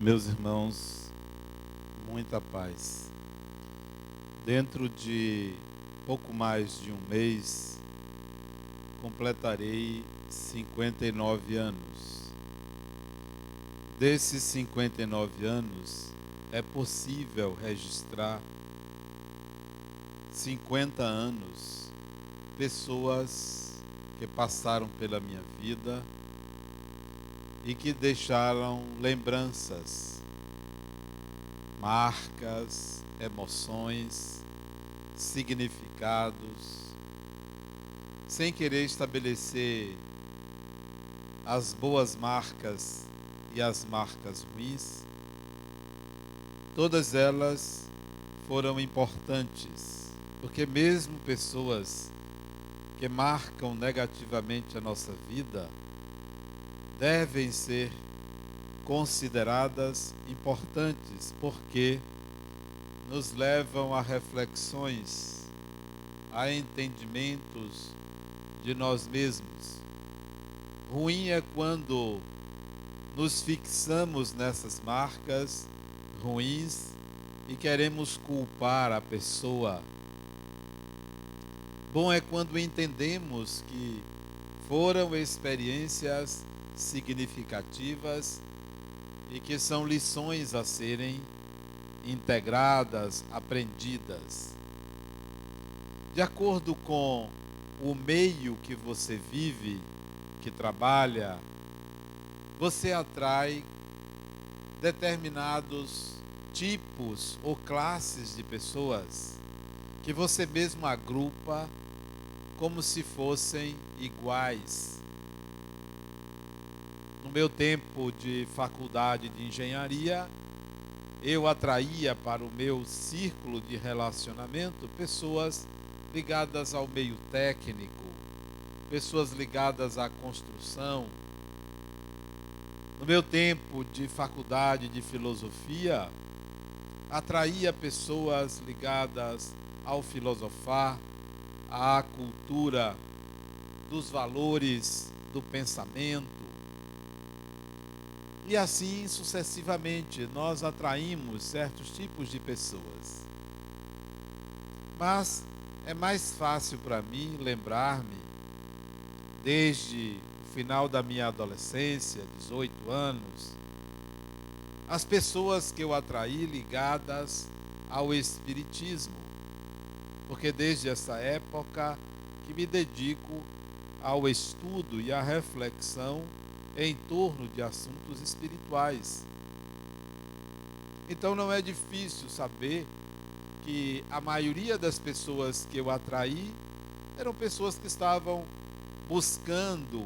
Meus irmãos, muita paz. Dentro de pouco mais de um mês, completarei 59 anos. Desses 59 anos, é possível registrar 50 anos, pessoas que passaram pela minha vida e que deixaram lembranças, marcas, emoções, significados, sem querer estabelecer as boas marcas e as marcas ruins. Todas elas foram importantes, porque mesmo pessoas que marcam negativamente a nossa vida devem ser consideradas importantes, porque nos levam a reflexões, a entendimentos de nós mesmos. Ruim é quando nos fixamos nessas marcas ruins e queremos culpar a pessoa. Bom é quando entendemos que foram experiências significativas e que são lições a serem integradas, aprendidas. De acordo com o meio que você vive, que trabalha, você atrai determinados tipos ou classes de pessoas que você mesmo agrupa como se fossem iguais. No meu tempo de faculdade de engenharia, eu atraía para o meu círculo de relacionamento pessoas ligadas ao meio técnico, pessoas ligadas à construção. No meu tempo de faculdade de filosofia, atraía pessoas ligadas ao filosofar, à cultura dos valores do pensamento. E assim sucessivamente nós atraímos certos tipos de pessoas. Mas é mais fácil para mim lembrar-me, desde o final da minha adolescência, 18 anos, as pessoas que eu atraí ligadas ao Espiritismo, porque desde essa época que me dedico ao estudo e à reflexão em torno de assuntos espirituais. Então não é difícil saber que a maioria das pessoas que eu atraí eram pessoas que estavam buscando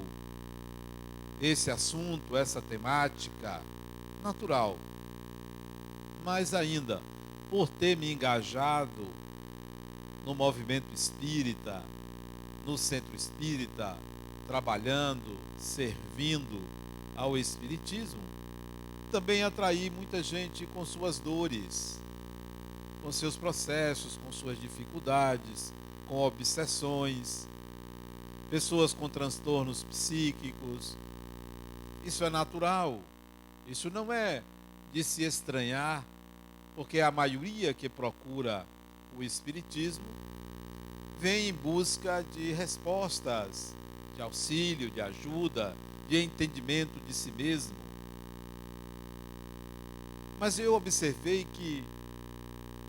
esse assunto, essa temática natural. Mas ainda, por ter me engajado no movimento espírita, no centro espírita, trabalhando, servindo ao espiritismo, também atraí muita gente com suas dores, com seus processos, com suas dificuldades, com obsessões, pessoas com transtornos psíquicos. Isso é natural, isso não é de se estranhar, porque a maioria que procura o espiritismo vem em busca de respostas, de auxílio, de ajuda, de entendimento de si mesmo. Mas eu observei que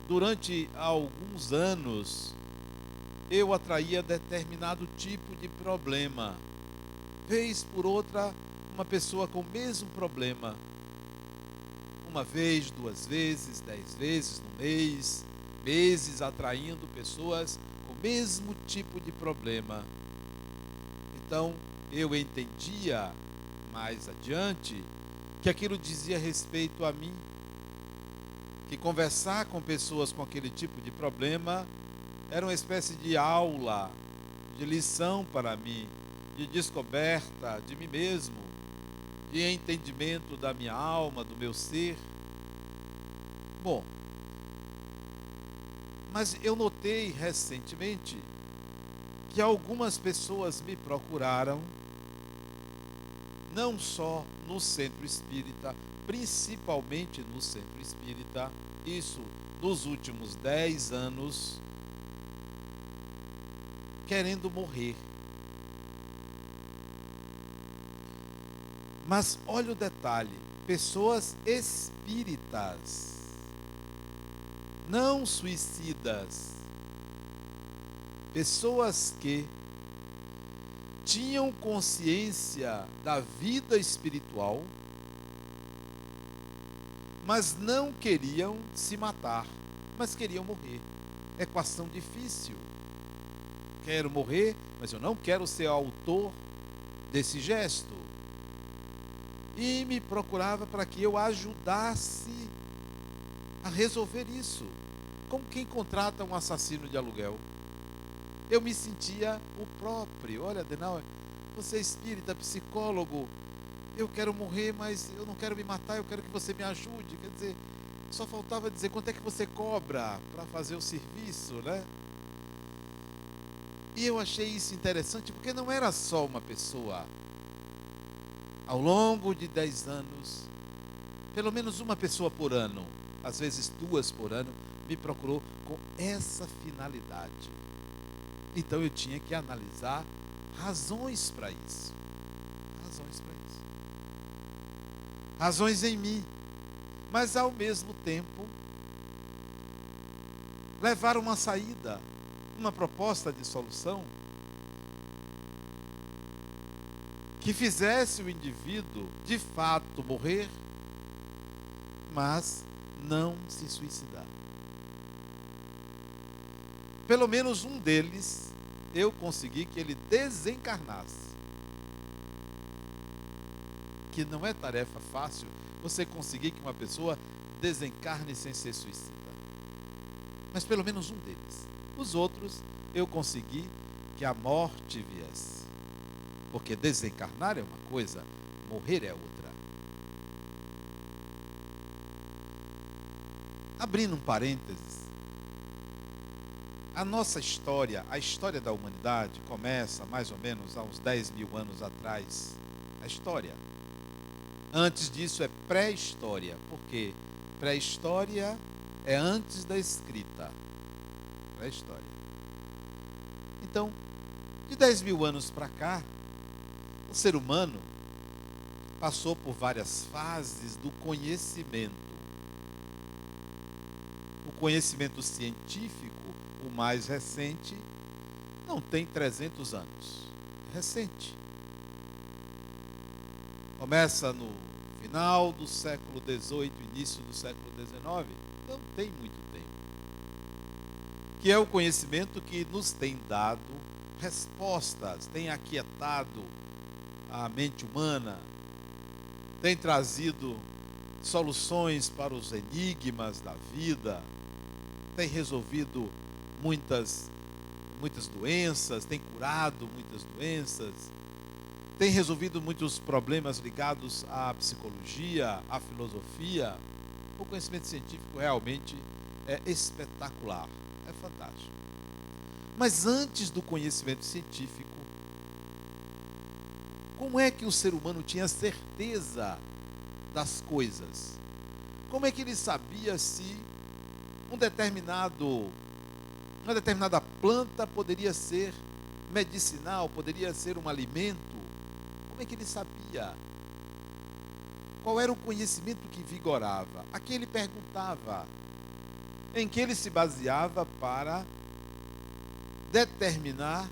durante alguns anos eu atraía determinado tipo de problema. Vez por outra, uma pessoa com o mesmo problema. Uma vez, 2 vezes, 10 vezes no mês, meses atraindo pessoas com o mesmo tipo de problema. Então, eu entendia mais adiante que aquilo dizia respeito a mim, que conversar com pessoas com aquele tipo de problema era uma espécie de aula, de lição para mim, de descoberta de mim mesmo, de entendimento da minha alma, do meu ser. Bom, mas eu notei recentemente que algumas pessoas me procuraram, não só no centro espírita, principalmente no centro espírita, isso nos últimos 10 anos, querendo morrer. Mas olha o detalhe: pessoas espíritas, não suicidas, pessoas que tinham consciência da vida espiritual, mas não queriam se matar, mas queriam morrer. Equação difícil. Quero morrer, mas eu não quero ser autor desse gesto. E me procurava para que eu ajudasse a resolver isso. Como quem contrata um assassino de aluguel. Eu me sentia o próprio. Olha, Adenauer, você é espírita, psicólogo, eu quero morrer, mas eu não quero me matar, eu quero que você me ajude. Quer dizer, só faltava dizer quanto é que você cobra para fazer o serviço, né? E eu achei isso interessante, porque não era só uma pessoa. Ao longo de 10 anos, pelo menos uma pessoa por ano, às vezes 2 por ano, me procurou com essa finalidade. Então eu tinha que analisar razões para isso. Razões para isso. Razões em mim. Mas ao mesmo tempo, levar uma saída, uma proposta de solução que fizesse o indivíduo de fato morrer, mas não se suicidar. Pelo menos um deles, eu consegui que ele desencarnasse. Que não é tarefa fácil você conseguir que uma pessoa desencarne sem ser suicida. Mas pelo menos um deles. Os outros, eu consegui que a morte viesse. Porque desencarnar é uma coisa, morrer é outra. Abrindo um parênteses, a nossa história, a história da humanidade, começa mais ou menos há uns 10 mil anos atrás. A história. Antes disso é pré-história, porque pré-história é antes da escrita. Pré-história. Então, de 10 mil anos para cá, o ser humano passou por várias fases do conhecimento. O conhecimento científico, o mais recente, não tem 300 anos. É recente. Começa no final do século XVIII, início do século XIX. Não tem muito tempo. Que é o conhecimento que nos tem dado respostas, tem aquietado a mente humana, tem trazido soluções para os enigmas da vida, tem resolvido muitas doenças, tem curado muitas doenças, tem resolvido muitos problemas ligados à psicologia, à filosofia. O conhecimento científico realmente é espetacular, é fantástico. Mas antes do conhecimento científico, como é que o ser humano tinha certeza das coisas? Como é que ele sabia se uma determinada planta poderia ser medicinal, poderia ser um alimento? Como é que ele sabia? Qual era o conhecimento que vigorava? A quem ele perguntava? Em que ele se baseava para determinar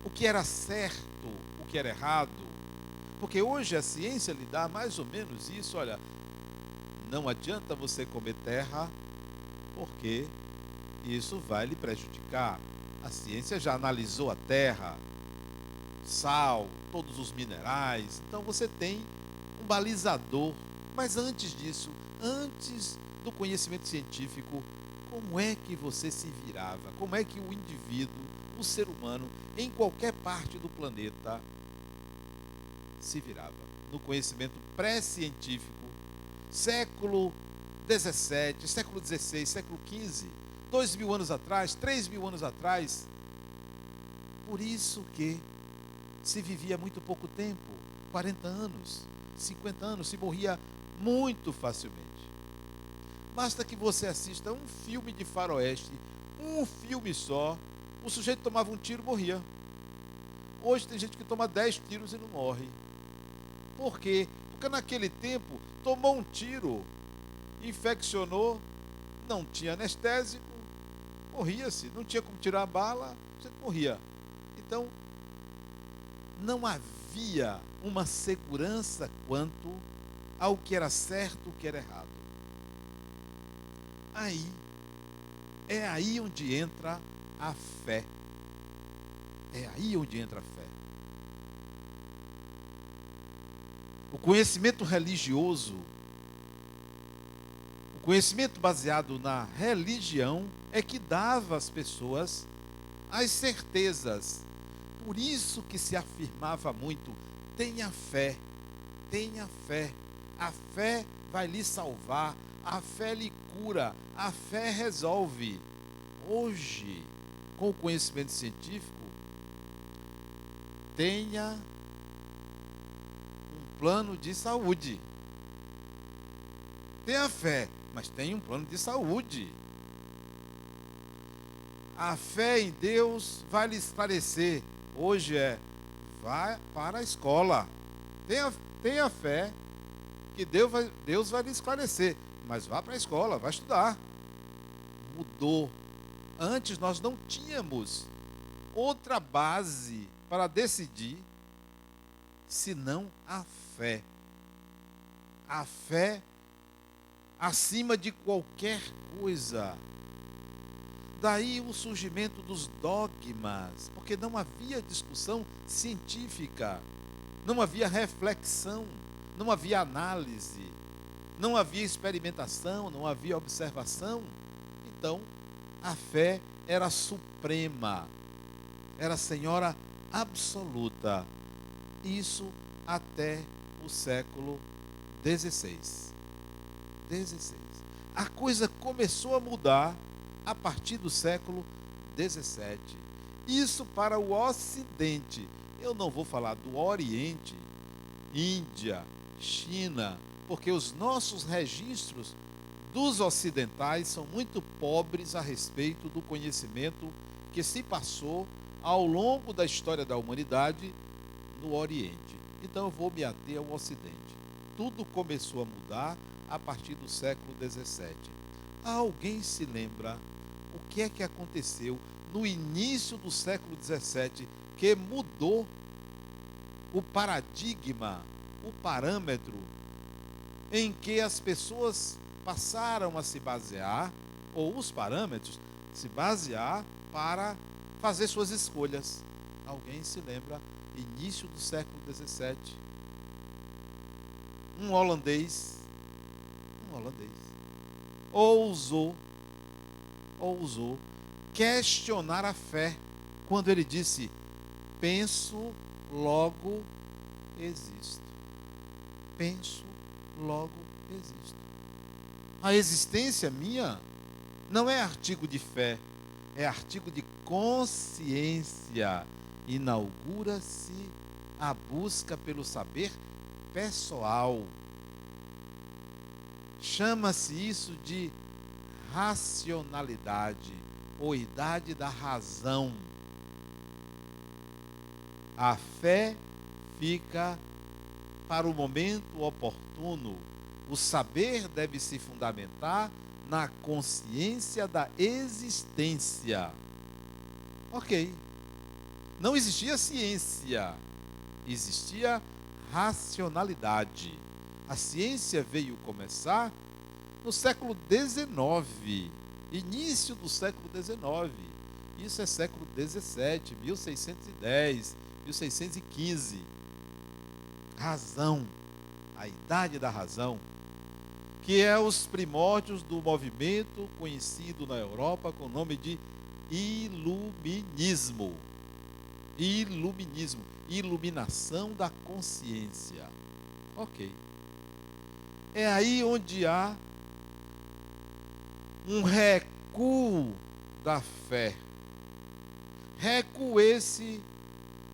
o que era certo, o que era errado? Porque hoje a ciência lhe dá mais ou menos isso. Olha, não adianta você comer terra, porque isso vai lhe prejudicar. A ciência já analisou a terra, sal, todos os minerais. Então você tem um balizador. Mas antes disso, antes do conhecimento científico, como é que você se virava? Como é que o indivíduo, o ser humano, em qualquer parte do planeta, se virava? No conhecimento pré-científico, século XVII, século XVI, século XV, 2.000 anos atrás, 3.000 anos atrás. Por isso que se vivia muito pouco tempo, 40 anos, 50 anos, se morria muito facilmente. Basta que você assista um filme de faroeste, um filme só, o sujeito tomava um tiro e morria. Hoje tem gente que toma 10 tiros e não morre. Por quê? Porque naquele tempo tomou um tiro, infeccionou, não tinha anestésico, morria-se, não tinha como tirar a bala, você morria. Então, não havia uma segurança quanto ao que era certo e o que era errado. É aí onde entra a fé. É aí onde entra a fé. O conhecimento religioso, o conhecimento baseado na religião, é que dava às pessoas as certezas. Por isso que se afirmava muito: tenha fé, tenha fé. A fé vai lhe salvar, a fé lhe cura, a fé resolve. Hoje, com o conhecimento científico, tenha um plano de saúde. Tenha fé, mas tenha um plano de saúde. A fé em Deus vai lhe esclarecer. Hoje vá para a escola. Tenha fé que Deus vai lhe esclarecer. Mas vá para a escola, vai estudar. Mudou. Antes nós não tínhamos outra base para decidir senão a fé. A fé acima de qualquer coisa. Daí o surgimento dos dogmas, porque não havia discussão científica, não havia reflexão, não havia análise, não havia experimentação, não havia observação. Então, a fé era suprema, era senhora absoluta. Isso até o século XVI. A coisa começou a mudar a partir do século XVII. Isso para o Ocidente. Eu não vou falar do Oriente, Índia, China, porque os nossos registros dos ocidentais são muito pobres a respeito do conhecimento que se passou ao longo da história da humanidade no Oriente. Então eu vou me ater ao Ocidente. Tudo começou a mudar a partir do século XVII. Alguém se lembra o que é que aconteceu no início do século XVII que mudou o paradigma, o parâmetro em que as pessoas passaram a se basear, ou os parâmetros, se basear para fazer suas escolhas? Alguém se lembra? Início do século XVII. Um holandês ousou questionar a fé quando ele disse: penso, logo existo. Penso, logo existo. A existência minha não é artigo de fé, é artigo de consciência. Inaugura-se a busca pelo saber pessoal. Chama-se isso de racionalidade, ou idade da razão. A fé fica para o momento oportuno. O saber deve se fundamentar na consciência da existência. Ok. Não existia ciência, existia racionalidade. A ciência veio começar no século XIX, início do século XIX. Isso é século XVII, 1610, 1615. Razão, a idade da razão, que é os primórdios do movimento conhecido na Europa com o nome de Iluminismo. Iluminação da consciência. Ok. É aí onde há um recuo da fé. Recuo esse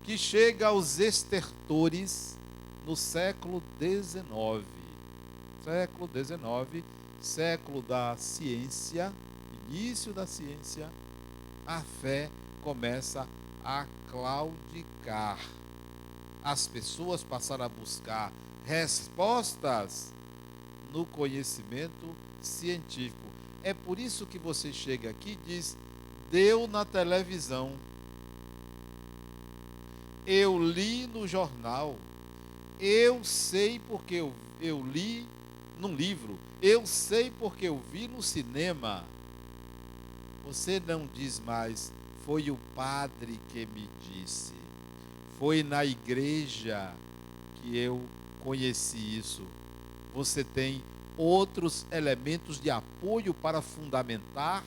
que chega aos estertores no século XIX. século XIX, século da ciência, início da ciência, a fé começa a claudicar. As pessoas passaram a buscar respostas no conhecimento científico. É por isso que você chega aqui e diz: deu na televisão, eu li no jornal, eu sei porque eu li num livro, eu sei porque eu vi no cinema. Você não diz mais: foi o padre que me disse, foi na igreja que eu conheci isso. Você tem outros elementos de apoio para fundamentar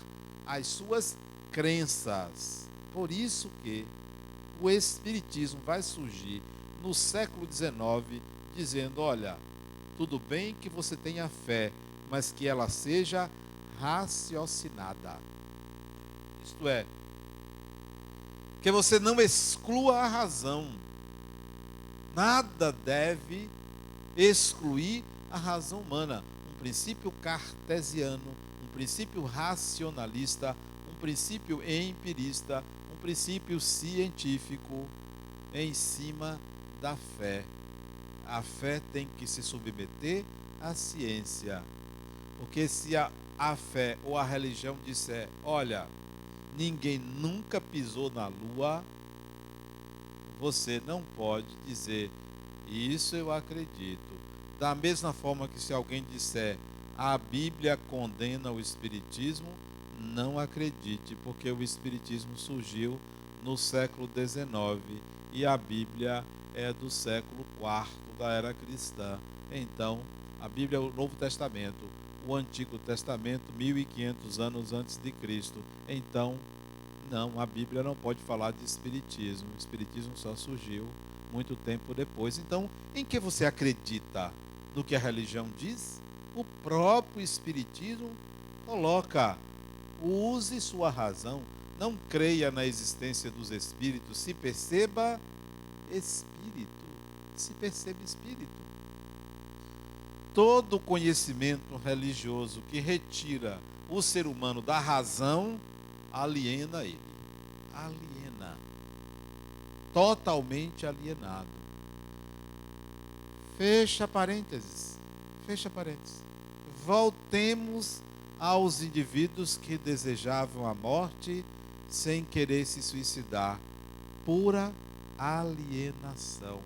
as suas crenças. Por isso que o Espiritismo vai surgir no século XIX, dizendo: olha, tudo bem que você tenha fé, mas que ela seja raciocinada. Isto é, que você não exclua a razão. Nada deve excluir a razão humana. Um princípio cartesiano, um princípio racionalista, um princípio empirista, um princípio científico em cima da fé. A fé tem que se submeter à ciência. Porque se a fé ou a religião disser: olha, ninguém nunca pisou na lua, você não pode dizer: isso eu acredito. Da mesma forma que se alguém disser: a Bíblia condena o Espiritismo, não acredite, porque o Espiritismo surgiu no século XIX e a Bíblia é do século IV da era cristã. Então, a Bíblia é o Novo Testamento, o Antigo Testamento, 1500 anos antes de Cristo. Então, não, a Bíblia não pode falar de Espiritismo. O Espiritismo só surgiu muito tempo depois. Então, em que você acredita? No que a religião diz? O próprio Espiritismo coloca: use sua razão, não creia na existência dos espíritos, se perceba espírito, se perceba espírito. Todo conhecimento religioso que retira o ser humano da razão aliena ele, aliena, totalmente alienado. Fecha parênteses, fecha parênteses. Voltemos aos indivíduos que desejavam a morte sem querer se suicidar. Pura alienação,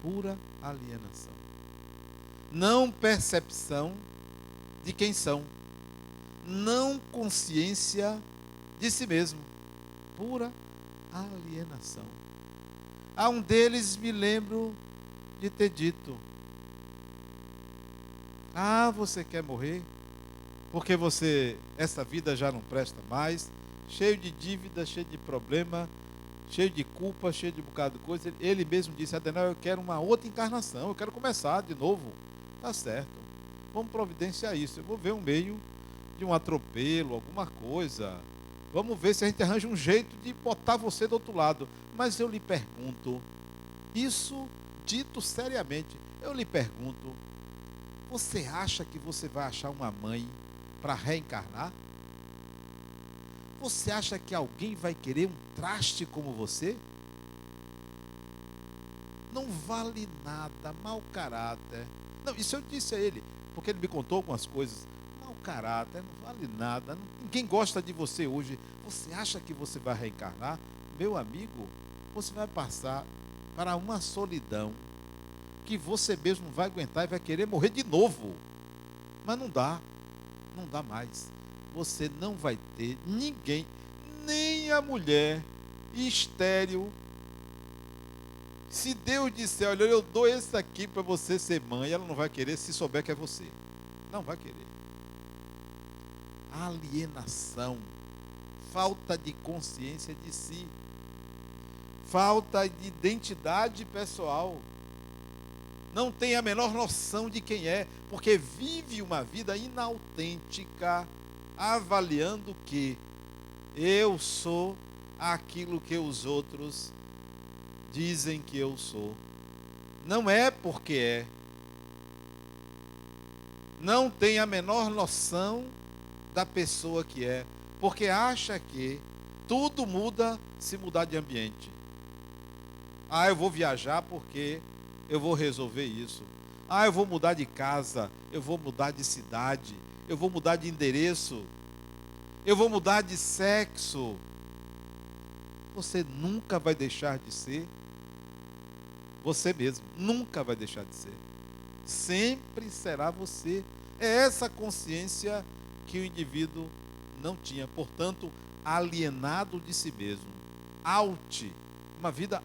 pura alienação. Não percepção de quem são, não consciência de si mesmo, pura alienação. A um deles me lembro de ter dito: ah, você quer morrer? Porque essa vida já não presta mais, cheio de dívida, cheio de problema, cheio de culpa, cheio de um bocado de coisa. Ele mesmo disse: Adenal, eu quero uma outra encarnação, eu quero começar de novo. Tá certo, vamos providenciar isso. Eu vou ver um meio de um atropelo, alguma coisa. Vamos ver se a gente arranja um jeito de botar você do outro lado. Mas eu lhe pergunto, isso dito seriamente, eu lhe pergunto: você acha que você vai achar uma mãe para reencarnar? Você acha que alguém vai querer um traste como você? Não vale nada, mau caráter. Não, isso eu disse a ele, porque ele me contou algumas coisas. Mau caráter, não vale nada. Ninguém gosta de você hoje. Você acha que você vai reencarnar? Meu amigo, você vai passar para uma solidão que você mesmo não vai aguentar e vai querer morrer de novo. Mas não dá, não dá mais. Você não vai ter ninguém, nem a mulher estéril. Se Deus disser: olha, eu dou esse aqui para você ser mãe, ela não vai querer se souber que é você. Não vai querer. Alienação, falta de consciência de si, falta de identidade pessoal. Não tem a menor noção de quem é, porque vive uma vida inautêntica, avaliando que eu sou aquilo que os outros dizem que eu sou. Não é porque é. não tem a menor noção da pessoa que é, porque acha que tudo muda se mudar de ambiente. Ah, eu vou viajar porque eu vou resolver isso. Ah, eu vou mudar de casa, eu vou mudar de cidade, eu vou mudar de endereço, eu vou mudar de sexo. Você nunca vai deixar de ser você mesmo, nunca vai deixar de ser. Sempre será você. É essa consciência que o indivíduo não tinha, portanto, alienado de si mesmo. Uma vida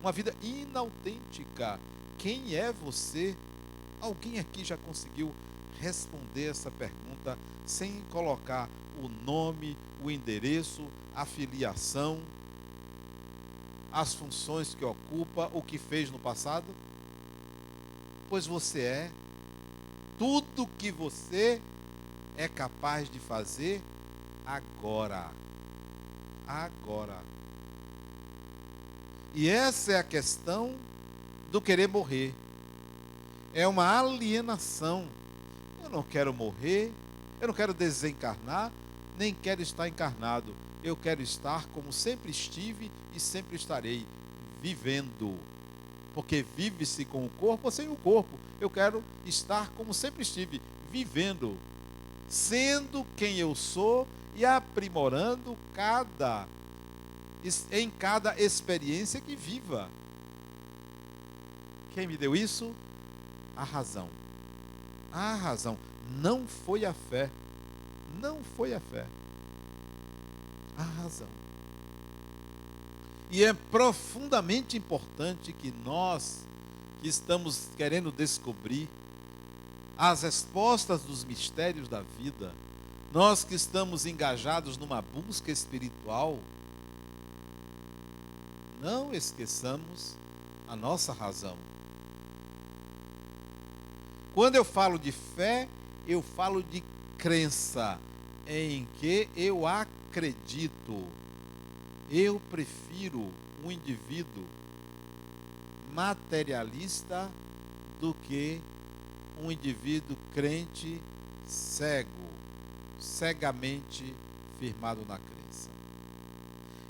uma vida inautêntica. Quem é você? Alguém aqui já conseguiu responder essa pergunta sem colocar o nome, o endereço, a filiação, as funções que ocupa, o que fez no passado? Pois você é tudo que você é capaz de fazer agora. Agora. E essa é a questão do querer morrer. É uma alienação. Eu não quero morrer, eu não quero desencarnar, nem quero estar encarnado. Eu quero estar como sempre estive e sempre estarei, vivendo. Porque vive-se com o corpo ou sem o corpo. Eu quero estar como sempre estive, vivendo, sendo quem eu sou e aprimorando em cada experiência que viva. Quem me deu isso? A razão. A razão. Não foi a fé. Não foi a fé. A razão. E é profundamente importante que nós, que estamos querendo descobrir as respostas dos mistérios da vida, nós que estamos engajados numa busca espiritual, não esqueçamos a nossa razão. Quando eu falo de fé, eu falo de crença em que eu acredito. Eu prefiro um indivíduo materialista do que um indivíduo crente cego, cegamente firmado na crença.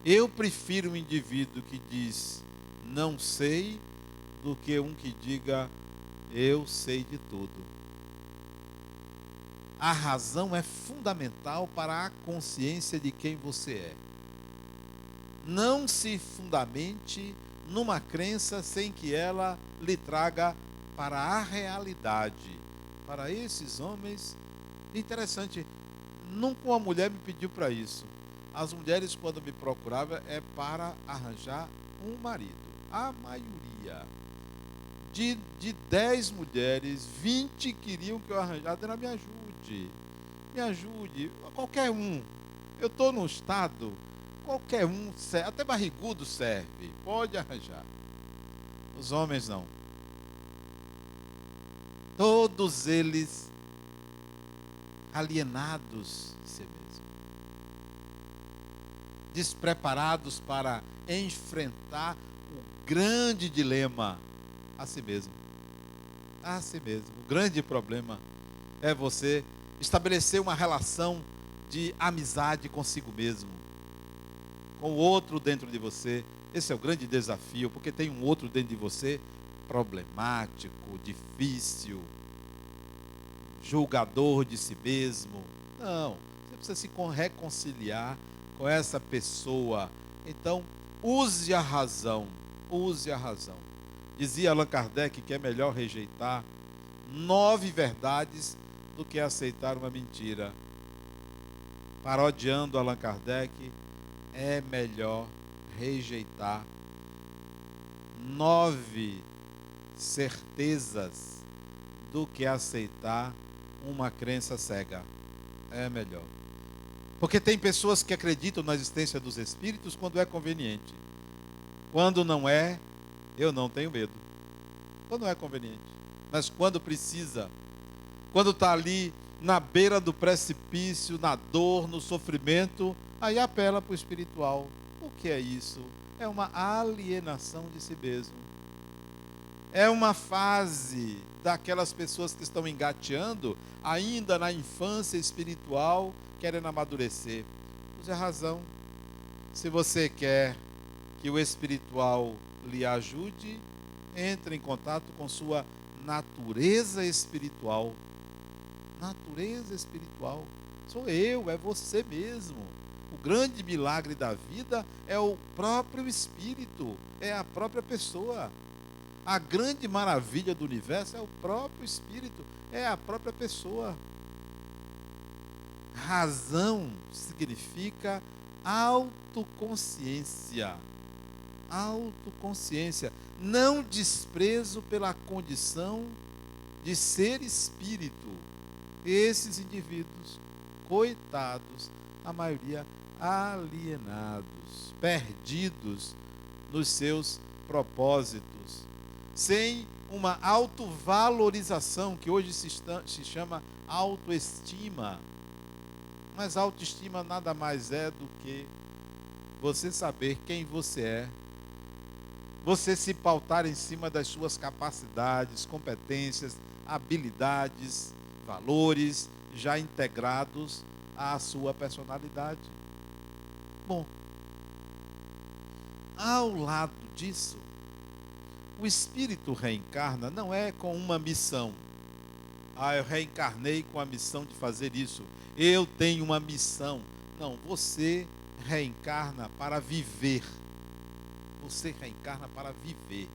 Eu prefiro um indivíduo que diz não sei do que um que diga eu sei de tudo. A razão é fundamental para a consciência de quem você é. Não se fundamente numa crença sem que ela lhe traga para a realidade. Para esses homens, interessante, nunca uma mulher me pediu para isso. As mulheres, quando me procuravam, é para arranjar um marido. A maioria. De 10 mulheres, 20 queriam que eu arranjasse. Ela me ajude, qualquer um. Eu estou num estado, qualquer um serve, até barrigudo serve, pode arranjar. Os homens não. Todos eles alienados de si mesmo, despreparados para enfrentar o grande dilema a si mesmo. A si mesmo. O grande problema é você estabelecer uma relação de amizade consigo mesmo, com o outro dentro de você. Esse é o grande desafio, porque tem um outro dentro de você problemático, difícil, julgador de si mesmo. Não, você precisa se reconciliar com essa pessoa. Então, use a razão, use a razão. Dizia Allan Kardec que é melhor rejeitar 9 verdades do que aceitar uma mentira. Parodiando Allan Kardec, é melhor rejeitar 9 certezas do que aceitar uma crença cega. É melhor. Porque tem pessoas que acreditam na existência dos espíritos quando é conveniente. Quando não é, eu não tenho medo. Quando é conveniente. Mas quando precisa, quando está ali na beira do precipício, na dor, no sofrimento, aí apela para o espiritual. O que é isso? É uma alienação de si mesmo. É uma fase daquelas pessoas que estão engateando, ainda na infância espiritual, querendo amadurecer. Use a razão. Se você quer que o espiritual lhe ajude, entre em contato com sua natureza espiritual. Natureza espiritual. Sou eu, é você mesmo. O grande milagre da vida é o próprio espírito, é a própria pessoa. A grande maravilha do universo é o próprio espírito, é a própria pessoa. Razão significa autoconsciência. Autoconsciência, não desprezo pela condição de ser espírito. Esses indivíduos, coitados, a maioria alienados, perdidos nos seus propósitos, sem uma autovalorização, que hoje se chama autoestima. Mas autoestima nada mais é do que você saber quem você é, você se pautar em cima das suas capacidades, competências, habilidades, valores já integrados à sua personalidade. Bom, ao lado disso, o espírito reencarna não é com uma missão. Eu reencarnei com a missão de fazer isso. Eu tenho uma missão. Não, você reencarna para viver. Você reencarna para viver.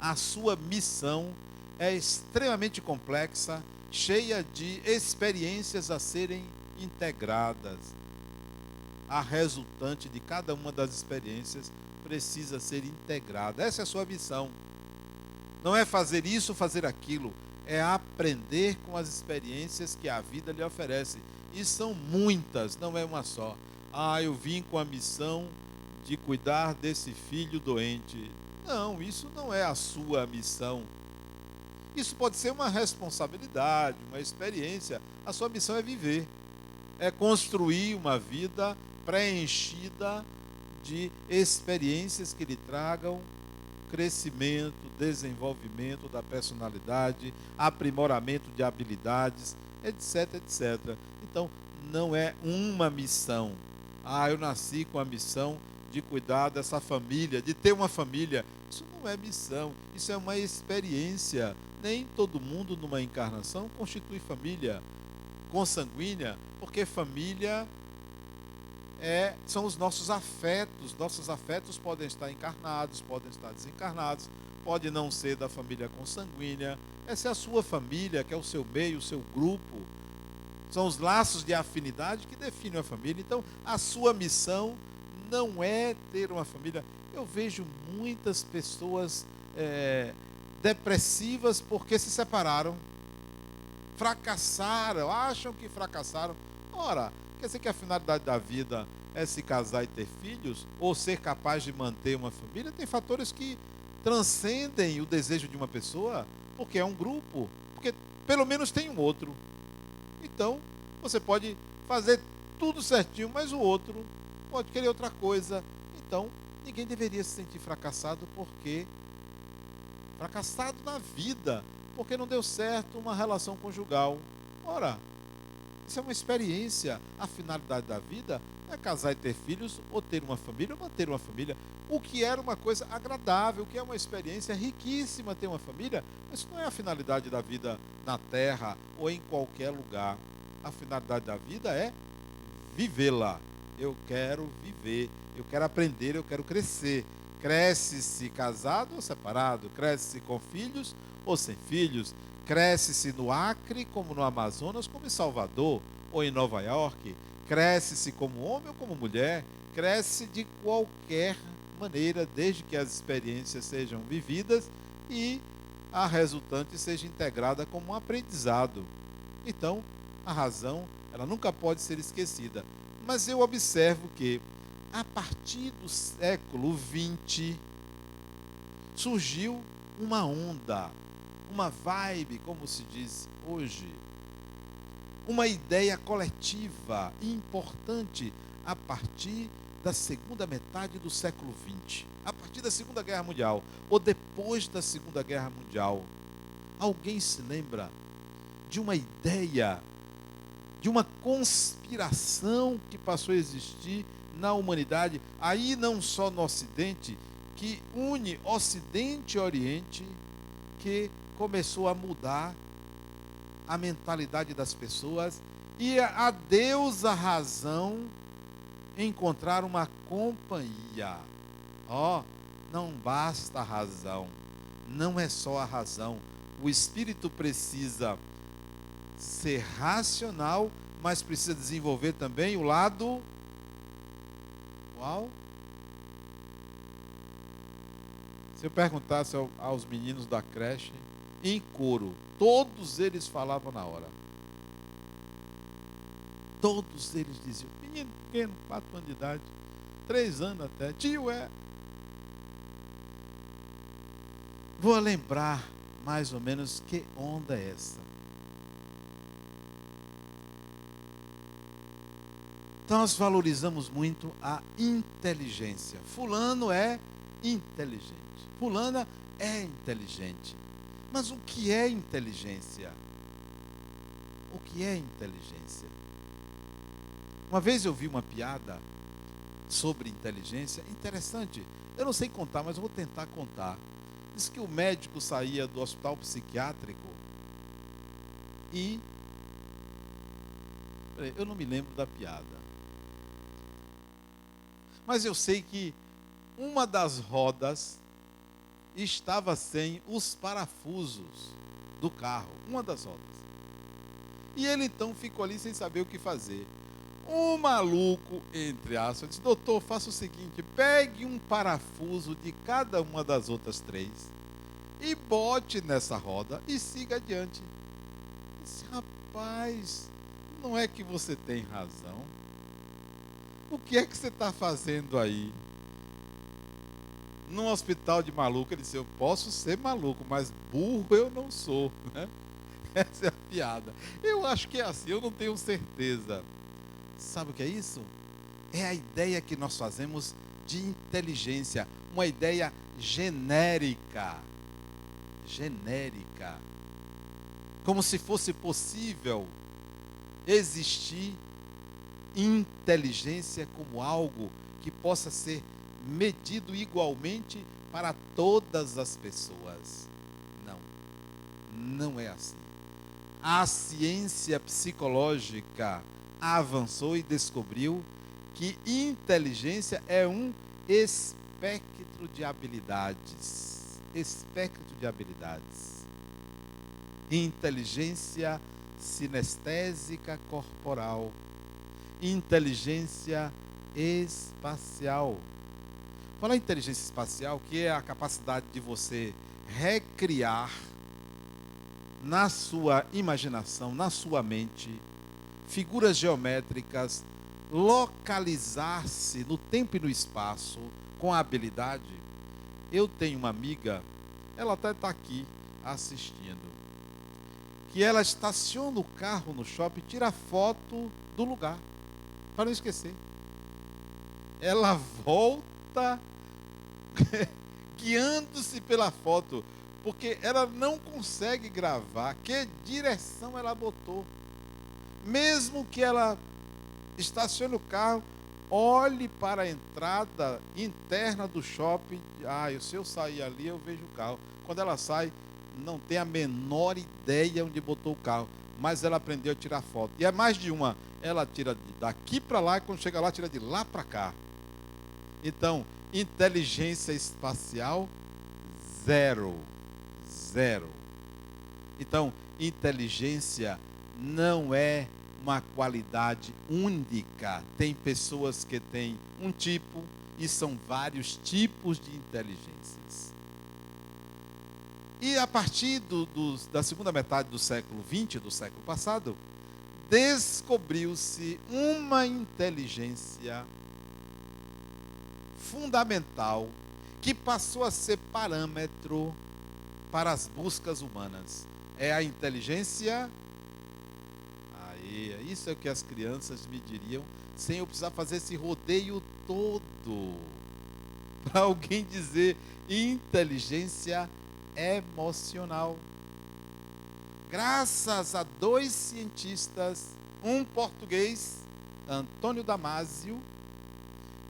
A sua missão é extremamente complexa, cheia de experiências a serem integradas. A resultante de cada uma das experiências precisa ser integrada. Essa é a sua missão. Não é fazer isso, fazer aquilo. É aprender com as experiências que a vida lhe oferece. E são muitas, não é uma só. Eu vim com a missão de cuidar desse filho doente. Não, isso não é a sua missão. Isso pode ser uma responsabilidade, uma experiência. A sua missão é viver. É construir uma vida preenchida de experiências que lhe tragam crescimento, desenvolvimento da personalidade, aprimoramento de habilidades, etc, etc. Então, não é uma missão. Eu nasci com a missão de cuidar dessa família, de ter uma família. Isso não é missão, isso é uma experiência. Nem todo mundo numa encarnação constitui família consanguínea, porque família são os nossos afetos. Nossos afetos podem estar encarnados, podem estar desencarnados, pode não ser da família consanguínea. Essa é a sua família, que é o seu meio, o seu grupo. São os laços de afinidade que definem a família. Então, a sua missão não é ter uma família. Eu vejo muitas pessoas depressivas porque se separaram, fracassaram, acham que fracassaram. Ora, quer dizer que a finalidade da vida é se casar e ter filhos, ou ser capaz de manter uma família? Tem fatores que transcendem o desejo de uma pessoa, porque é um grupo, porque pelo menos tem um outro. Então, você pode fazer tudo certinho, mas o outro pode querer outra coisa. Então, ninguém deveria se sentir fracassado na vida, porque não deu certo uma relação conjugal. Ora, isso é uma experiência. A finalidade da vida é casar e ter filhos, ou ter uma família, ou manter uma família. O que era uma coisa agradável, o que é uma experiência riquíssima ter uma família, mas isso não é a finalidade da vida na Terra ou em qualquer lugar. A finalidade da vida é vivê-la. Eu quero viver, eu quero aprender, eu quero crescer. Cresce-se casado ou separado, cresce-se com filhos ou sem filhos, cresce-se no Acre, como no Amazonas, como em Salvador ou em Nova York, cresce-se como homem ou como mulher, cresce de qualquer maneira, desde que as experiências sejam vividas e a resultante seja integrada como um aprendizado. Então, a razão, ela nunca pode ser esquecida. Mas eu observo que, a partir do século XX, surgiu uma onda, uma vibe, como se diz hoje, uma ideia coletiva importante a partir da segunda metade do século XX, a partir da Segunda Guerra Mundial, ou depois da Segunda Guerra Mundial. Alguém se lembra de uma ideia, de uma conspiração que passou a existir na humanidade, aí não só no Ocidente, que une Ocidente e Oriente, que começou a mudar a mentalidade das pessoas e a Deus a razão encontrar uma companhia. Ó, não basta a razão, não é só a razão. O espírito precisa ser racional, mas precisa desenvolver também o lado qual? Se eu perguntasse aos meninos da creche, em coro, todos eles falavam na hora. Todos eles diziam, menino pequeno, 4 anos de idade, 3 anos até, tio Vou lembrar mais ou menos que onda é essa. Nós valorizamos muito a inteligência. Fulano é inteligente. Fulana é inteligente. Mas o que é inteligência? O que é inteligência? Uma vez eu vi uma piada sobre inteligência, interessante. Eu não sei contar, mas eu vou tentar contar. Diz que o médico saía do hospital psiquiátrico e... eu não me lembro da piada. Mas eu sei que uma das rodas estava sem os parafusos do carro. Uma das rodas. E ele então ficou ali sem saber o que fazer. O maluco, entre aspas, disse, doutor, faça o seguinte, pegue um parafuso de cada uma das outras 3 e bote nessa roda e siga adiante. Eu disse, rapaz, não é que você tem razão? O que é que você está fazendo aí? Num hospital de maluco, ele disse, eu posso ser maluco, mas burro eu não sou, né? Essa é a piada. Eu acho que é assim, eu não tenho certeza. Sabe o que é isso? É a ideia que nós fazemos de inteligência, uma ideia genérica. Genérica. Como se fosse possível existir inteligência como algo que possa ser medido igualmente para todas as pessoas. Não, não é assim. A ciência psicológica avançou e descobriu que inteligência é um espectro de habilidades. Espectro de habilidades. Inteligência sinestésica corporal. Inteligência espacial. Falar em inteligência espacial, que é a capacidade de você recriar na sua imaginação, na sua mente, figuras geométricas, localizar-se no tempo e no espaço com a habilidade. Eu tenho uma amiga, ela até está aqui assistindo, que ela estaciona o carro no shopping e tira foto do lugar, para não esquecer. Ela volta guiando-se pela foto, porque ela não consegue gravar que direção ela botou. Mesmo que ela estacione o carro, olhe para a entrada interna do shopping. Se eu sair ali, eu vejo o carro. Quando ela sai, não tem a menor ideia onde botou o carro, mas ela aprendeu a tirar foto. E é mais de uma. Ela tira daqui para lá, e quando chega lá, tira de lá para cá. Então, inteligência espacial, zero. Então, inteligência não é uma qualidade única. Tem pessoas que têm um tipo e são vários tipos de inteligências. E a partir da segunda metade do século XX, do século passado, descobriu-se uma inteligência fundamental que passou a ser parâmetro para as buscas humanas. É a inteligência. Isso é o que as crianças me diriam, sem eu precisar fazer esse rodeio todo. Para alguém dizer inteligência emocional. graças a dois cientistas, um português, Antônio Damasio,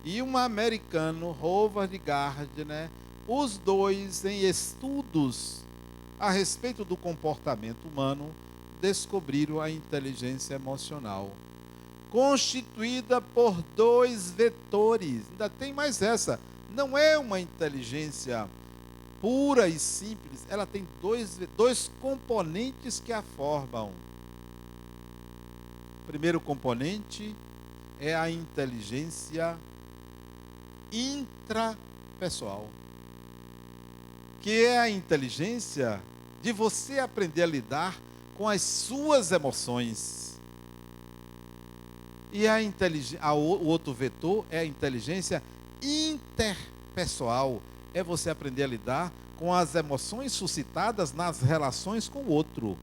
e um americano, Howard Gardner, os dois em estudos a respeito do comportamento humano, descobriram a inteligência emocional, constituída por dois vetores. Ainda tem mais essa, não é uma inteligência pura e simples, ela tem dois componentes que a formam. O primeiro componente é a inteligência intrapessoal, que é a inteligência de você aprender a lidar com as suas emoções. E o outro vetor é a inteligência interpessoal, é você aprender a lidar com as emoções suscitadas nas relações com o outro.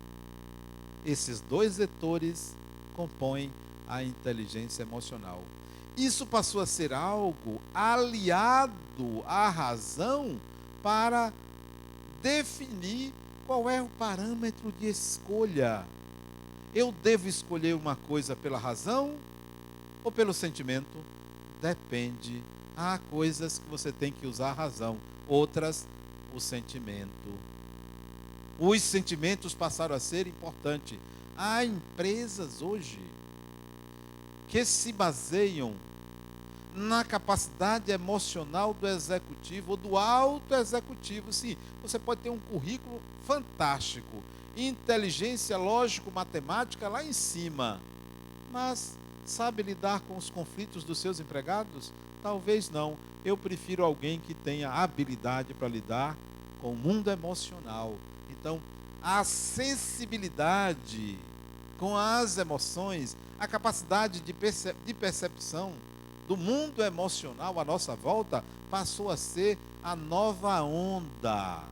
Esses dois vetores compõem a inteligência emocional. Isso passou a ser algo aliado à razão para definir qual é o parâmetro de escolha. Eu devo escolher uma coisa pela razão ou pelo sentimento? Depende. Há coisas que você tem que usar a razão, outras o sentimento. Os sentimentos passaram a ser importantes. Há empresas hoje que se baseiam na capacidade emocional do executivo ou do alto executivo. Sim, você pode ter um currículo fantástico, inteligência lógico-matemática lá em cima, mas sabe lidar com os conflitos dos seus empregados? Talvez não. Eu prefiro alguém que tenha habilidade para lidar com o mundo emocional. Então, a sensibilidade com as emoções, a capacidade de percepção do mundo emocional à nossa volta passou a ser a nova onda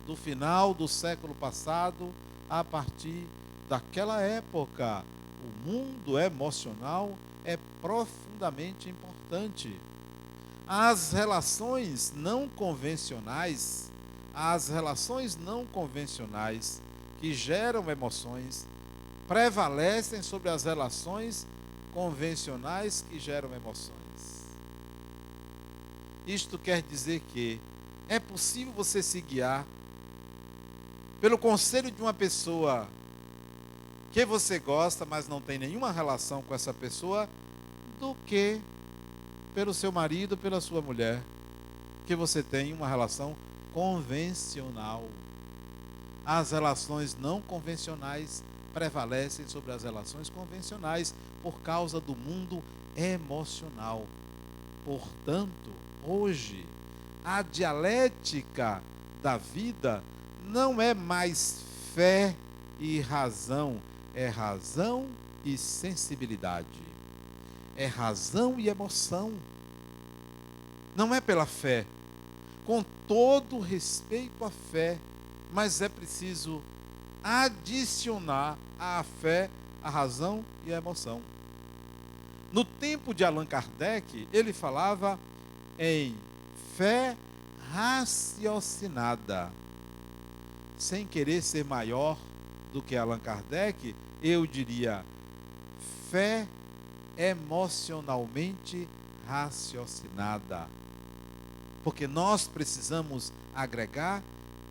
do final do século passado. A partir daquela época, o mundo emocional é profundamente importante. As relações não convencionais que geram emoções prevalecem sobre as relações convencionais que geram emoções. Isto quer dizer que é possível você se guiar pelo conselho de uma pessoa que você gosta, mas não tem nenhuma relação com essa pessoa, do que pelo seu marido, pela sua mulher, que você tem uma relação convencional. As relações não convencionais prevalecem sobre as relações convencionais por causa do mundo emocional. Portanto, hoje, a dialética da vida não é mais fé e razão, é razão e sensibilidade. É razão e emoção. Não é pela fé, com todo respeito à fé, mas é preciso adicionar à fé a razão e a emoção. No tempo de Allan Kardec, ele falava em fé raciocinada. Sem querer ser maior do que Allan Kardec, eu diria fé emocionalmente raciocinada. Porque nós precisamos agregar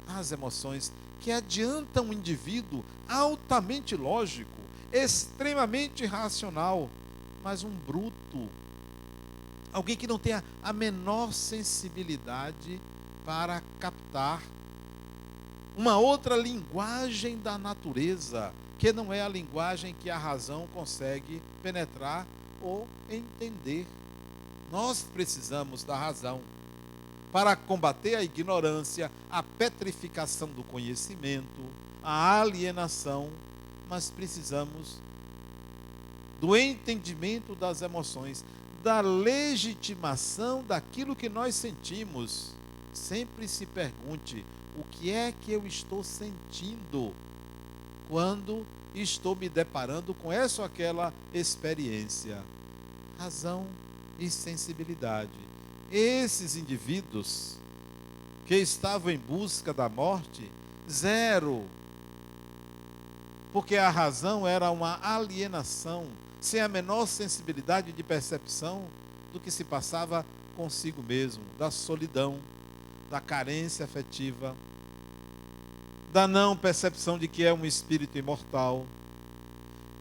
as emoções que adiantam um indivíduo altamente lógico, extremamente racional, mas um bruto, alguém que não tenha a menor sensibilidade para captar uma outra linguagem da natureza, que não é a linguagem que a razão consegue penetrar ou entender. Nós precisamos da razão para combater a ignorância, a petrificação do conhecimento, a alienação, mas precisamos do entendimento das emoções, da legitimação daquilo que nós sentimos. Sempre se pergunte: o que é que eu estou sentindo quando estou me deparando com essa ou aquela experiência? Razão e sensibilidade. Esses indivíduos que estavam em busca da morte, zero Porque a razão era uma alienação, sem a menor sensibilidade de percepção do que se passava consigo mesmo, da solidão, da carência afetiva, da não percepção de que é um espírito imortal.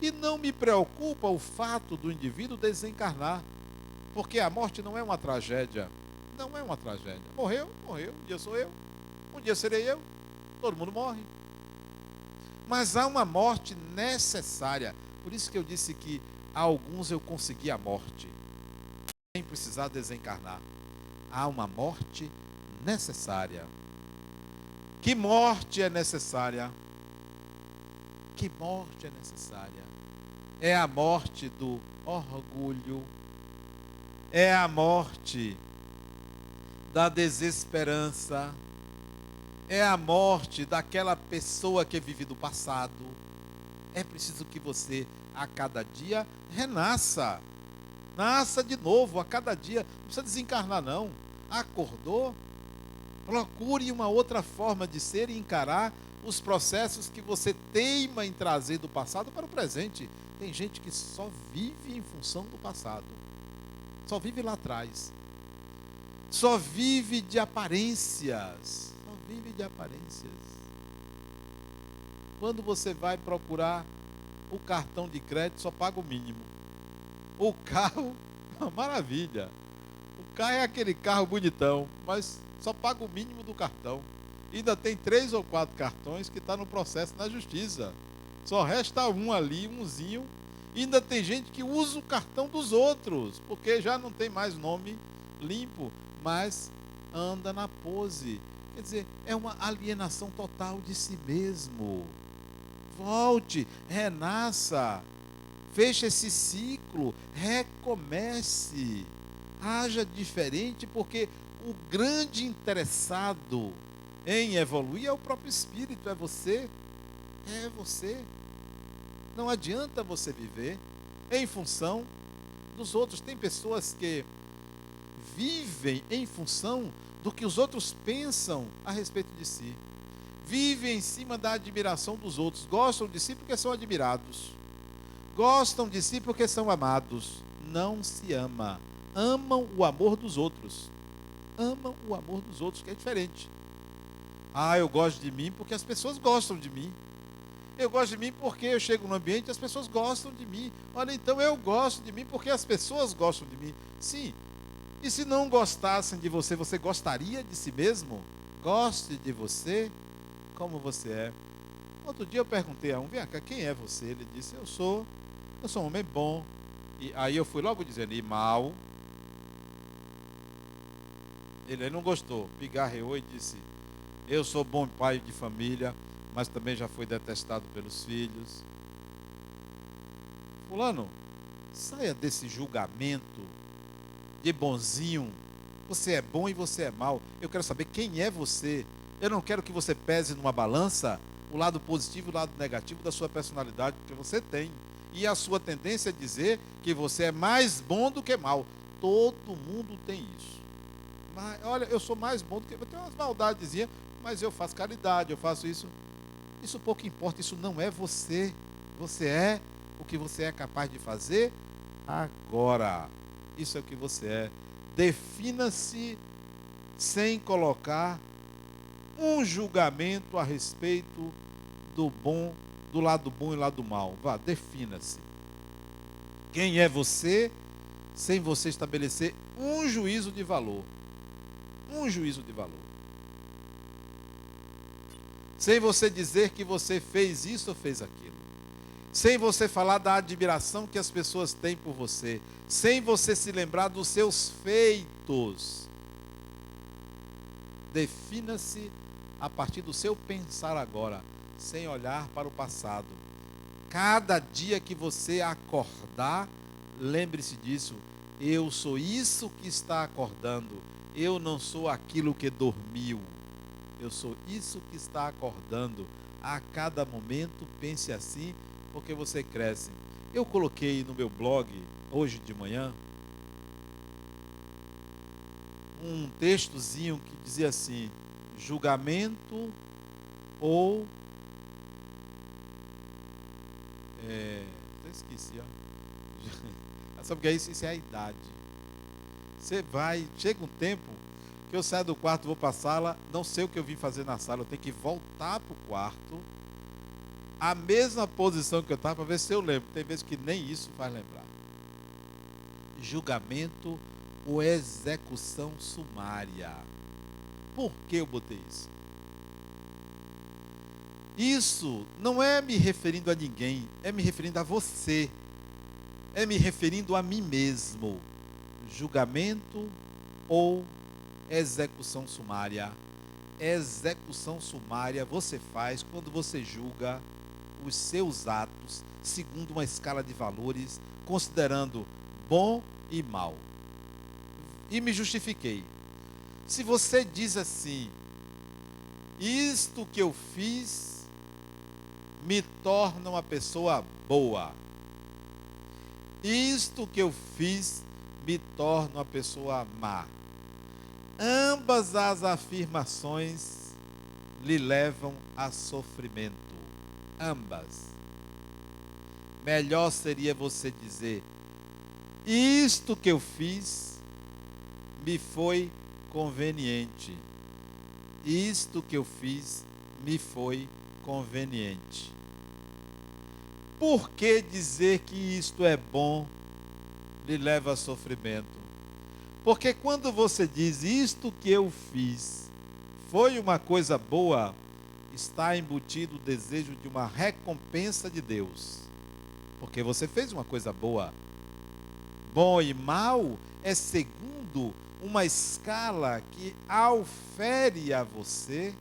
E não me preocupa o fato do indivíduo desencarnar, porque a morte não é uma tragédia. Não é uma tragédia. Morreu, morreu. Um dia sou eu, um dia serei eu. Todo mundo morre. Mas há uma morte necessária. Por isso que eu disse que a alguns eu consegui a morte, sem precisar desencarnar. Há uma morte necessária. Que morte é necessária? Que morte é necessária? É a morte do orgulho, é a morte da desesperança, é a morte daquela pessoa que vive do passado. É preciso que você, a cada dia, renasça. Nasça de novo, a cada dia. Não precisa desencarnar, não. Acordou? Procure uma outra forma de ser e encarar os processos que você teima em trazer do passado para o presente. Tem gente que só vive em função do passado. Só vive lá atrás. Só vive de aparências. Só vive de aparências. Quando você vai procurar o cartão de crédito, só paga o mínimo. O carro, uma maravilha. O carro é aquele carro bonitão, mas só paga o mínimo do cartão. Ainda tem 3 ou 4 cartões que está no processo na justiça. Só resta um ali, umzinho. E ainda tem gente que usa o cartão dos outros, porque já não tem mais nome limpo, mas anda na pose. Quer dizer, é uma alienação total de si mesmo. Volte, renasça, feche esse ciclo, recomece, haja diferente, porque o grande interessado em evoluir é o próprio espírito, é você. É você. Não adianta você viver em função dos outros. Tem pessoas que vivem em função do que os outros pensam a respeito de si. Vivem em cima da admiração dos outros. Gostam de si porque são admirados. Gostam de si porque são amados. Não se ama. Amam o amor dos outros. Amam o amor dos outros, que é diferente. Ah, eu gosto de mim porque as pessoas gostam de mim. Eu gosto de mim porque eu chego no ambiente e as pessoas gostam de mim. Olha, então eu gosto de mim porque as pessoas gostam de mim. Sim. E se não gostassem de você, você gostaria de si mesmo? Goste de você como você é. Outro dia eu perguntei a um, vem cá, quem é você? Ele disse, eu sou um homem bom. E aí eu fui logo dizendo, e mal. Ele não gostou, pigarreou e disse, eu sou bom pai de família, mas também já fui detestado pelos filhos. Fulano, saia desse julgamento de bonzinho. Você é bom e você é mau. Eu quero saber quem é você. Eu não quero que você pese numa balança o lado positivo e o lado negativo da sua personalidade, porque você tem. E a sua tendência é dizer que você é mais bom do que mal. Todo mundo tem isso. Mas, olha, eu sou mais bom do que... Eu tenho umas maldadezinhas, mas eu faço caridade, eu faço isso. Isso pouco importa, isso não é você. Você é o que você é capaz de fazer agora. Isso é o que você é. Defina-se sem colocar um julgamento a respeito do bom, do lado bom e lado mal. Vá, defina-se. Quem é você, sem você estabelecer um juízo de valor. Um juízo de valor. Sem você dizer que você fez isso ou fez aquilo. Sem você falar da admiração que as pessoas têm por você. Sem você se lembrar dos seus feitos. Defina-se a partir do seu pensar agora, sem olhar para o passado. Cada dia que você acordar, lembre-se disso. Eu sou isso que está acordando. Eu não sou aquilo que dormiu. Eu sou isso que está acordando. A cada momento pense assim, porque você cresce. Eu coloquei no meu blog, hoje de manhã, um textozinho que dizia assim, julgamento ou Até esqueci, ó. Sabe o que é isso? Isso é a idade. Você vai, chega um tempo que eu saio do quarto, vou para a sala, não sei o que eu vim fazer na sala, eu tenho que voltar para o quarto, a mesma posição que eu estava, para ver se eu lembro. Tem vezes que nem isso faz lembrar. Julgamento ou execução sumária. Por que eu botei isso? Isso não é me referindo a ninguém, é me referindo a você, é me referindo a mim mesmo. Julgamento ou execução sumária. Execução sumária você faz quando você julga os seus atos segundo uma escala de valores, considerando bom e mal. E me justifiquei. Se você diz assim, isto que eu fiz me torna uma pessoa boa, isto que eu fiz me torna uma pessoa má, ambas as afirmações lhe levam a sofrimento. Ambas. Melhor seria você dizer, isto que eu fiz me foi conveniente. Isto que eu fiz me foi conveniente. Por que dizer que isto é bom lhe leva a sofrimento? Porque quando você diz isto que eu fiz foi uma coisa boa, está embutido o desejo de uma recompensa de Deus. Porque você fez uma coisa boa. Bom e mal é segundo uma escala que aufere a você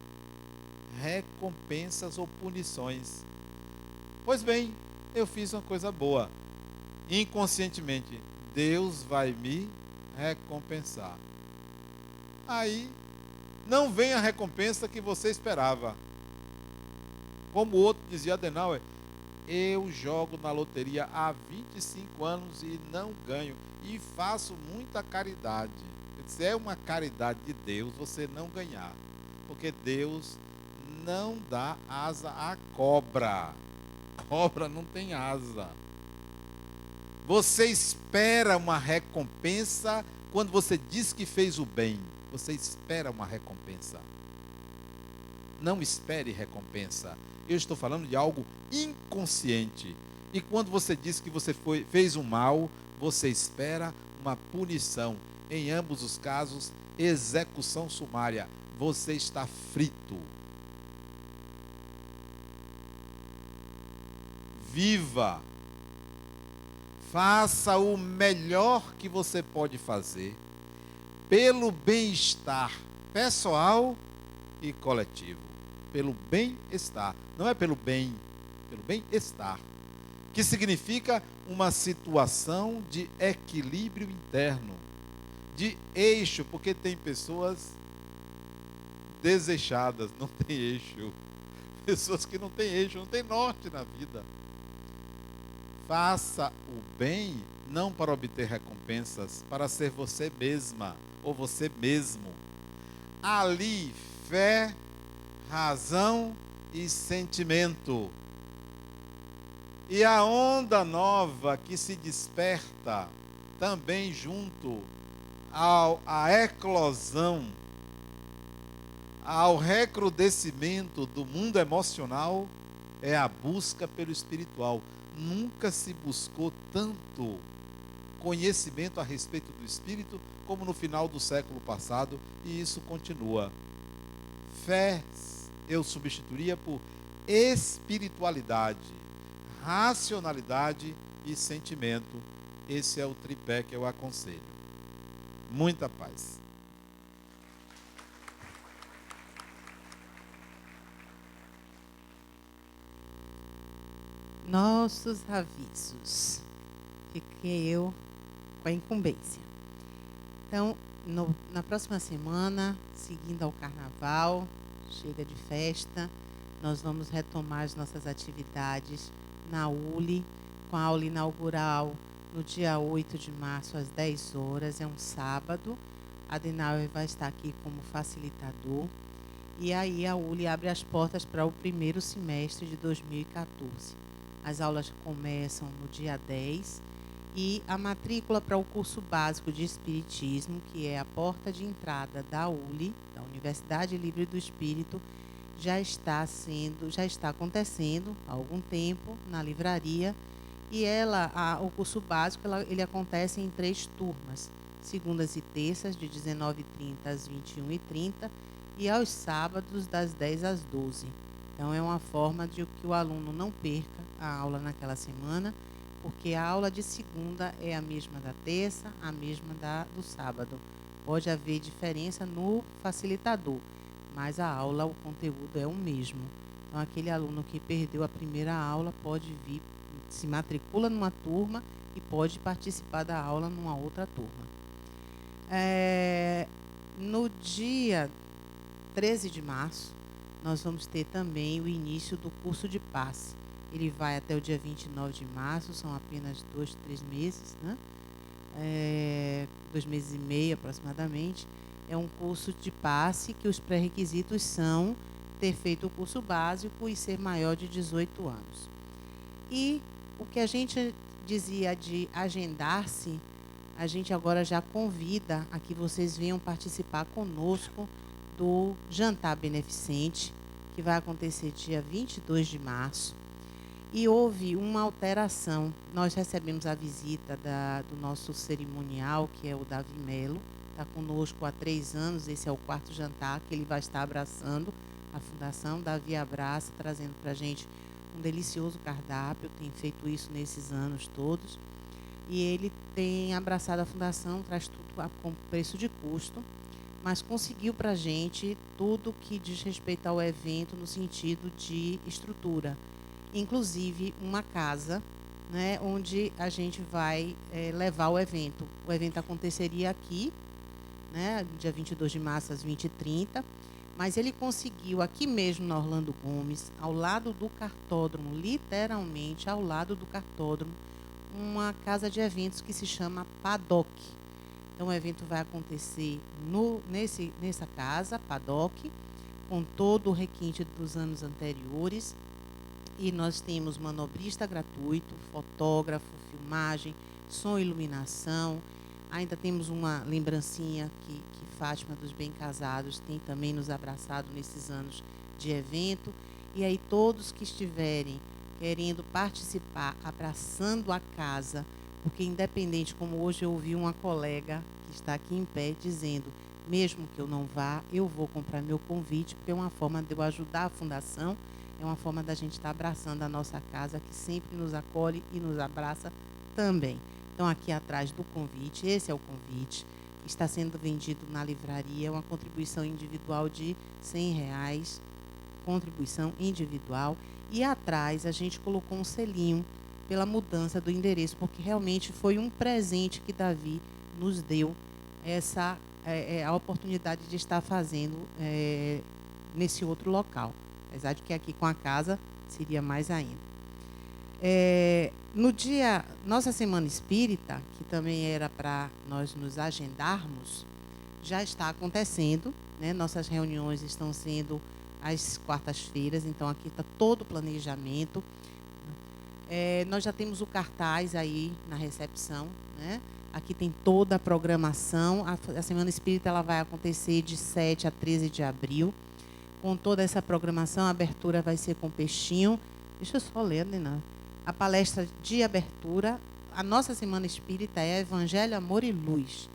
recompensas ou punições. Pois bem, eu fiz uma coisa boa. Inconscientemente, Deus vai me recompensar. Aí, não vem a recompensa que você esperava. Como o outro dizia, Adenauer, eu jogo na loteria há 25 anos e não ganho. E faço muita caridade. Se é uma caridade de Deus, você não ganhar. Porque Deus não dá asa à cobra. Cobra não tem asa. Você espera uma recompensa quando você diz que fez o bem. Você espera uma recompensa. Não espere recompensa. Eu estou falando de algo inconsciente. E quando você diz que você fez um mal, você espera uma punição. Em ambos os casos, execução sumária. Você está frito. Viva. Faça o melhor que você pode fazer pelo bem-estar pessoal e coletivo. Pelo bem-estar. Não é pelo bem, pelo bem-estar. Que significa uma situação de equilíbrio interno, de eixo, porque tem pessoas deseixadas, não tem eixo. Pessoas que não têm eixo, não têm norte na vida. Faça o bem não para obter recompensas, para ser você mesma ou você mesmo. Ali, fé, razão e sentimento. E a onda nova que se desperta também junto à eclosão, ao recrudescimento do mundo emocional, é a busca pelo espiritual. Nunca se buscou tanto conhecimento a respeito do espírito como no final do século passado, e isso continua. Fé eu substituiria por espiritualidade, racionalidade e sentimento. Esse é o tripé que eu aconselho. Muita paz. Nossos avisos. Fiquei eu com a incumbência. Então, na próxima semana, seguindo ao carnaval, chega de festa, nós vamos retomar as nossas atividades na ULI, com a aula inaugural no dia 8 de março, às 10 horas, é um sábado. A Adenauer vai estar aqui como facilitador. E aí a ULI abre as portas para o primeiro semestre de 2014. As aulas começam no dia 10 e a matrícula para o curso básico de Espiritismo, que é a porta de entrada da ULI, da Universidade Livre do Espírito, já está acontecendo há algum tempo na livraria. E o curso básico, ele acontece em 3 turmas, segundas e terças, de 19h30 às 21h30, e aos sábados, das 10 às 12. Então, é uma forma de que o aluno não perca a aula naquela semana, porque a aula de segunda é a mesma da terça, a mesma do sábado. Pode haver diferença no facilitador, mas a aula, o conteúdo é o mesmo. Então, aquele aluno que perdeu a primeira aula pode vir, se matricula numa turma e pode participar da aula numa outra turma. No dia 13 de março, nós vamos ter também o início do curso de passe. Ele vai até o dia 29 de março, são apenas 2, 3 meses, né? 2 meses e meio aproximadamente. É um curso de passe que os pré-requisitos são ter feito o curso básico e ser maior de 18 anos. E o que a gente dizia de agendar-se, a gente agora já convida a que vocês venham participar conosco do jantar beneficente, que vai acontecer dia 22 de março. E houve uma alteração. Nós recebemos a visita do nosso cerimonial, que é o Davi Melo, está conosco há 3 anos, esse é o 4º jantar que ele vai estar abraçando a Fundação. Davi abraça, trazendo para a gente um delicioso cardápio, tem feito isso nesses anos todos. E ele tem abraçado a Fundação, traz tudo com preço de custo, mas conseguiu para a gente tudo que diz respeito ao evento no sentido de estrutura. Inclusive uma casa, né, onde a gente vai levar o evento. O evento aconteceria aqui, né, dia 22 de março às 20h30, mas ele conseguiu aqui mesmo na Orlando Gomes, ao lado do cartódromo, literalmente ao lado do cartódromo, uma casa de eventos que se chama Paddock. Então o evento vai acontecer nessa casa, Paddock, com todo o requinte dos anos anteriores. E nós temos manobrista gratuito, fotógrafo, filmagem, som e iluminação. Ainda temos uma lembrancinha que Fátima dos Bem Casados tem também nos abraçado nesses anos de evento. E aí todos que estiverem querendo participar, abraçando a casa, porque independente, como hoje eu ouvi uma colega que está aqui em pé dizendo, mesmo que eu não vá, eu vou comprar meu convite, porque é uma forma de eu ajudar a Fundação. É uma forma da gente estar abraçando a nossa casa, que sempre nos acolhe e nos abraça também. Então, aqui atrás do convite, esse é o convite, está sendo vendido na livraria, uma contribuição individual de R$100, contribuição individual. E atrás a gente colocou um selinho pela mudança do endereço, porque realmente foi um presente que Davi nos deu, a oportunidade de estar fazendo nesse outro local. Apesar de que aqui com a casa seria mais ainda. No dia, nossa Semana Espírita, que também era para nós nos agendarmos, já está acontecendo, né? Nossas reuniões estão sendo às quartas-feiras, então aqui está todo o planejamento. Nós já temos o cartaz aí na recepção, né? Aqui tem toda a programação. A Semana Espírita ela vai acontecer de 7 a 13 de abril. Com toda essa programação, a abertura vai ser com peixinho. Deixa eu só ler, Nina. A palestra de abertura, a nossa Semana Espírita é Evangelho, Amor e Luz.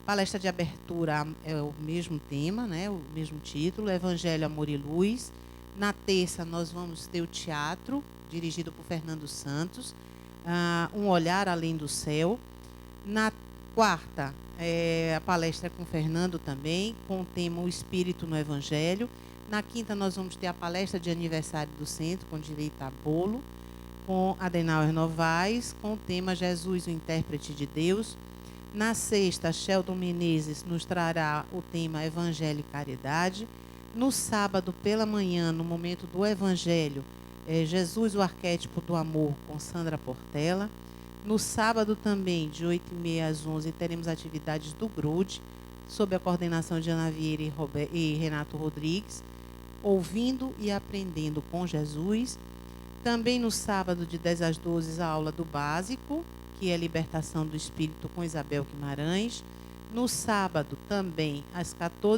Palestra de abertura é o mesmo tema, né? O mesmo título, Evangelho, Amor e Luz. Na terça, nós vamos ter o teatro, dirigido por Fernando Santos, Um Olhar Além do Céu. Na quarta, a palestra é com Fernando também, com o tema O Espírito no Evangelho. Na quinta, nós vamos ter a palestra de aniversário do centro, com direito a bolo, com Adenauer Novaes, com o tema Jesus, o Intérprete de Deus. Na sexta, Sheldon Menezes nos trará o tema Evangelho e Caridade. No sábado, pela manhã, no momento do Evangelho, Jesus, o Arquétipo do Amor, com Sandra Portela. No sábado também, de 8h30 às 11h, teremos atividades do GRUD, sob a coordenação de Ana Vieira e Renato Rodrigues, ouvindo e aprendendo com Jesus. Também no sábado, de 10 às 12, a aula do básico, que é Libertação do Espírito com Isabel Guimarães. No sábado, também,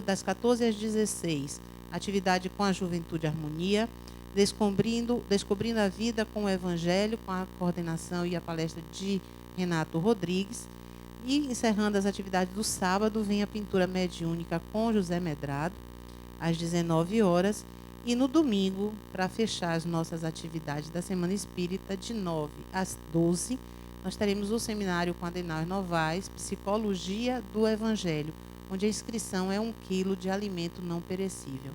das 14 às 16, atividade com a Juventude Harmonia, Descobrindo a Vida com o Evangelho, com a coordenação e a palestra de Renato Rodrigues. E, encerrando as atividades do sábado, vem a pintura mediúnica com José Medrado, às 19 horas. E no domingo, para fechar as nossas atividades da Semana Espírita, de 9 às 12, nós teremos o seminário com Adenauer Novaes, Psicologia do Evangelho, onde a inscrição é 1 quilo de alimento não perecível.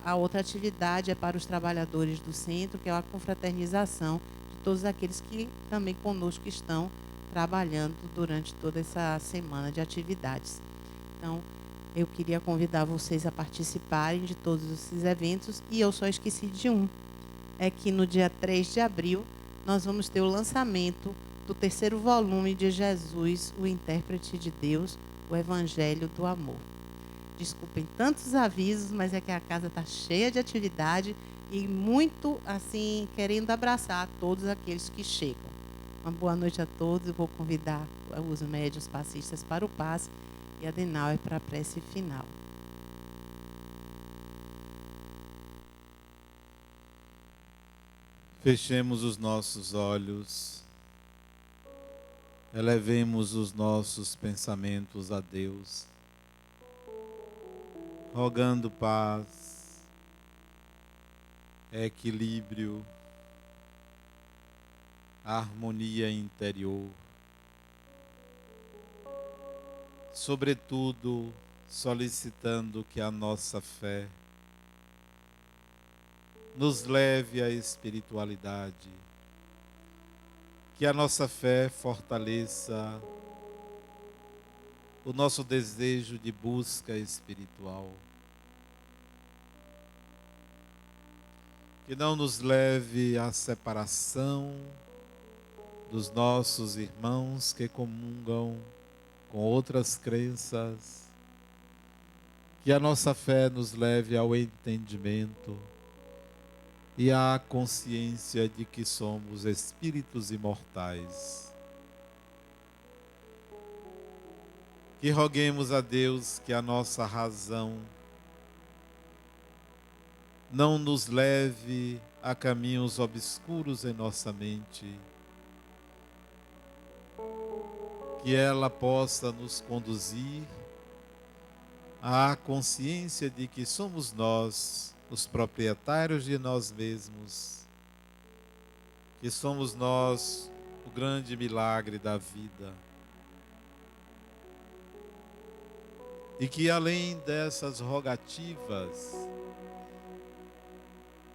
A outra atividade é para os trabalhadores do centro, que é a confraternização de todos aqueles que também conosco estão trabalhando durante toda essa semana de atividades. Então, eu queria convidar vocês a participarem de todos esses eventos, e eu só esqueci de um. É que no dia 3 de abril, nós vamos ter o lançamento do 3º volume de Jesus, o Intérprete de Deus, o Evangelho do Amor. Desculpem tantos avisos, mas é que a casa está cheia de atividade e muito, assim, querendo abraçar todos aqueles que chegam. Uma boa noite a todos. Eu vou convidar os médiuns passistas para o passe e a Adenauer para a prece final. Fechemos os nossos olhos, elevemos os nossos pensamentos a Deus, rogando paz, equilíbrio, harmonia interior, sobretudo solicitando que a nossa fé nos leve à espiritualidade, que a nossa fé fortaleça o nosso desejo de busca espiritual, que não nos leve à separação dos nossos irmãos que comungam com outras crenças, que a nossa fé nos leve ao entendimento e à consciência de que somos espíritos imortais. Que roguemos a Deus que a nossa razão não nos leve a caminhos obscuros em nossa mente, que ela possa nos conduzir à consciência de que somos nós os proprietários de nós mesmos, que somos nós o grande milagre da vida. E que além dessas rogativas,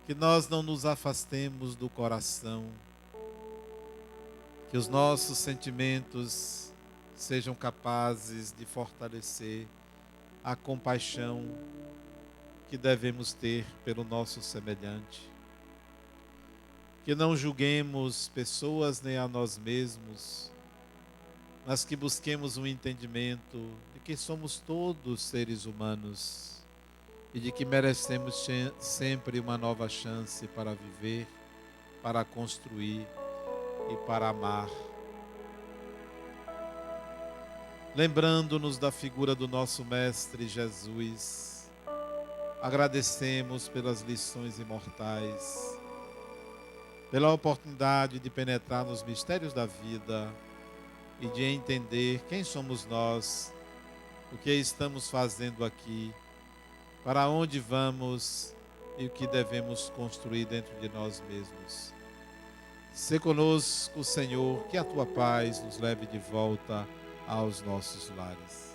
que nós não nos afastemos do coração, que os nossos sentimentos sejam capazes de fortalecer a compaixão que devemos ter pelo nosso semelhante. Que não julguemos pessoas nem a nós mesmos, mas que busquemos um entendimento de que somos todos seres humanos e de que merecemos sempre uma nova chance para viver, para construir e para amar. Lembrando-nos da figura do nosso Mestre Jesus, agradecemos pelas lições imortais, pela oportunidade de penetrar nos mistérios da vida e de entender quem somos nós, o que estamos fazendo aqui, para onde vamos e o que devemos construir dentro de nós mesmos. Sê conosco, Senhor, que a Tua paz nos leve de volta aos nossos lares.